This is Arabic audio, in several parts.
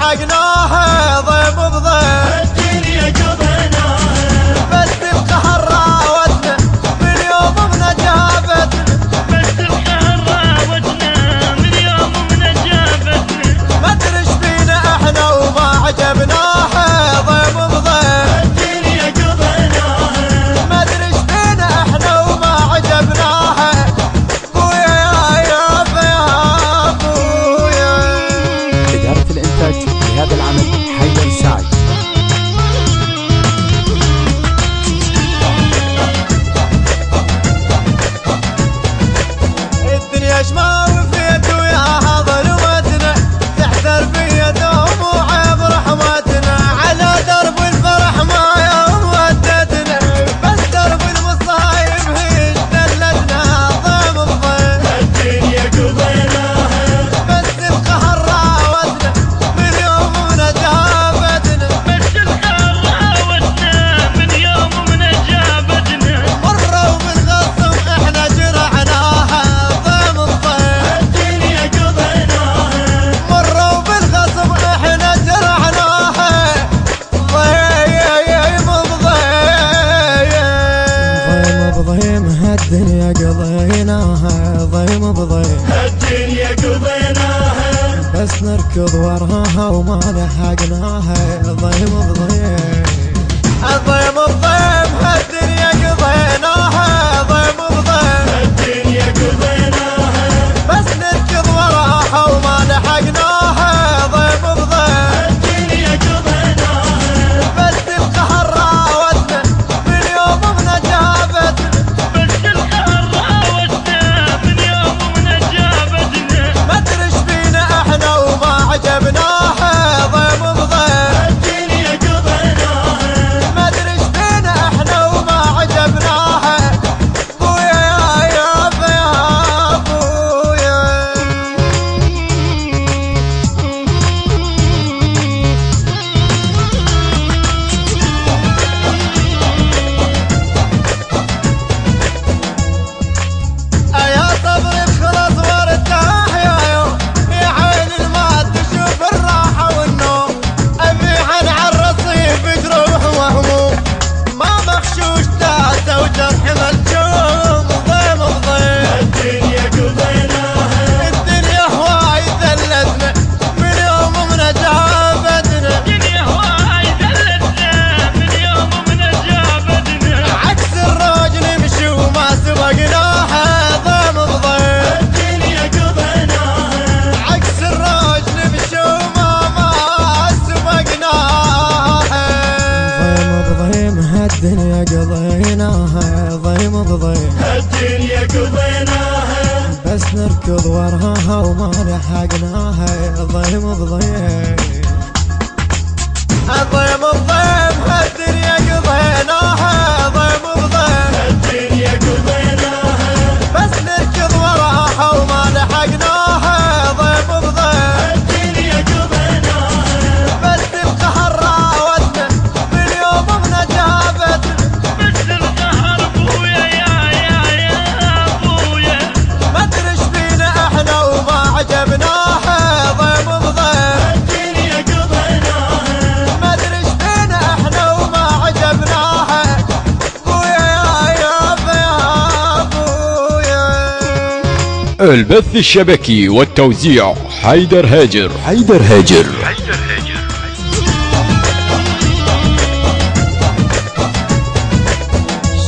لحقناها ضيم بضيم الدنيا قضيناها بس القهر راودنا من يوم من جابتنا بس القهر راودنا من يوم من جابتنا ما ادري ايش فينا احنا وما عجبناها ضيم بضيم الدنيا قضيناها ما ادري ايش فينا احنا وما عجبناها بويا يا بويا. إدارة الإنتاج لهذا العمل حيدر سعد. الدنيا شماوي في يد وياها ظلمتنا تحتر في يدهم وعيب رحمتنا على درب الفرح ما يوم ودتنا بس درب المصايب هي دلتنا ضيم بضيم الدنيا قضيناها بس القهر راودنا من يوم من جابتنا بس القهر راودنا من يوم من جابتنا مروا بالغصب احنا جرعناها ضيم بضيم الدنيا قضيناها مروا بالغصب احنا جرعناها ضيم بضيم ضيم هالدنيا قضيناها ضيم بضيم الدنيا قضيناها بس نركض وراها وما لحقناها ضيم بضيم ضيم بضيم هالدنيا قضيناها ضيم بضيم الدنيا قضيناها بس نركض وراها وما لحقناها ضيم بضيم الدنيا قضيناها بس القهر راودنا من يوم من جابتنا بس القهر راودنا من يوم من جابتنا ما ادري ايش فينا احنا وما عجبناها ضيم بضيم الدنيا قضيناها ما ادري ايش فينا احنا وما عجبناها بويا يا بويا. يا صبري بخلص وارتاح يا يوم يا عين المال تشوف الراحة والنوم ابيعن على الرصيف جروح وهموم ما مخشوش تاسة وجرح ملجوم ضيم بضيم الدنيا قضيناها الدنيا هواي ذلتنا من يوم من جابتنا الدنيا هواي ذلتنا من يوم من جابتنا عكس الروج نمشي وما سبقناها ضيم بضيم الدنيا قضيناها عكس الروج نمشي وما سبقناها ضيم بضيم هالدنيا قضيناها ضيم بضيم الدنيا قضيناها بس نركض وراها وما لحقناها ضيم بضيم ضيم بضيم هالدنيا قضيناها ضيم بضيم الدنيا قضيناها بس نركض وراها وما لحقناها ضيم بضيم الدنيا قضيناها بس القهر راودنا من يوم من جابتنا بس القهر بويا يا بويا ما ادري ايش فينا احنا وما عجبناها ضيم بضيم الدنيا قضيناها ما ادري ايش فينا احنا وما عجبناها بويا يا بويا. البث الشبكي والتوزيع حيدر هاجر. حيدر هاجر.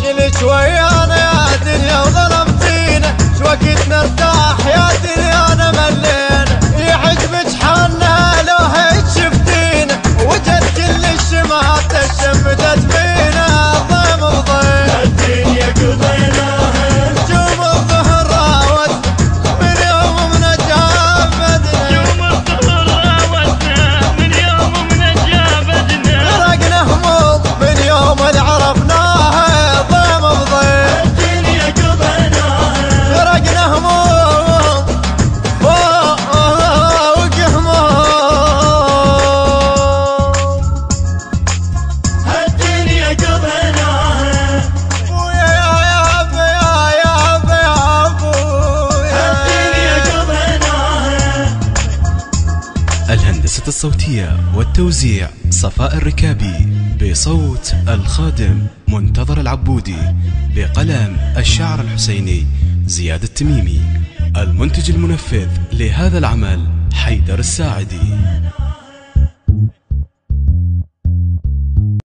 شيل شويانا يا دنيا وظلمتينا شوقت نرتاح يا دنيا انا ملينا يعجبك حالنا لو هيك شفتينا وجد كل الشمات شمدت فينا ضيم بضيم الدنيا قضيناها نجوم الظهر راودنا من يوم من جابتنا يوم الظهر راودنا الصوتية والتوزيع صفاء الركابي، بصوت الخادم منتظر العبودي، بقلم الشاعر الحسيني زياد التميمي. المنتج المنفذ لهذا العمل حيدر الساعدي.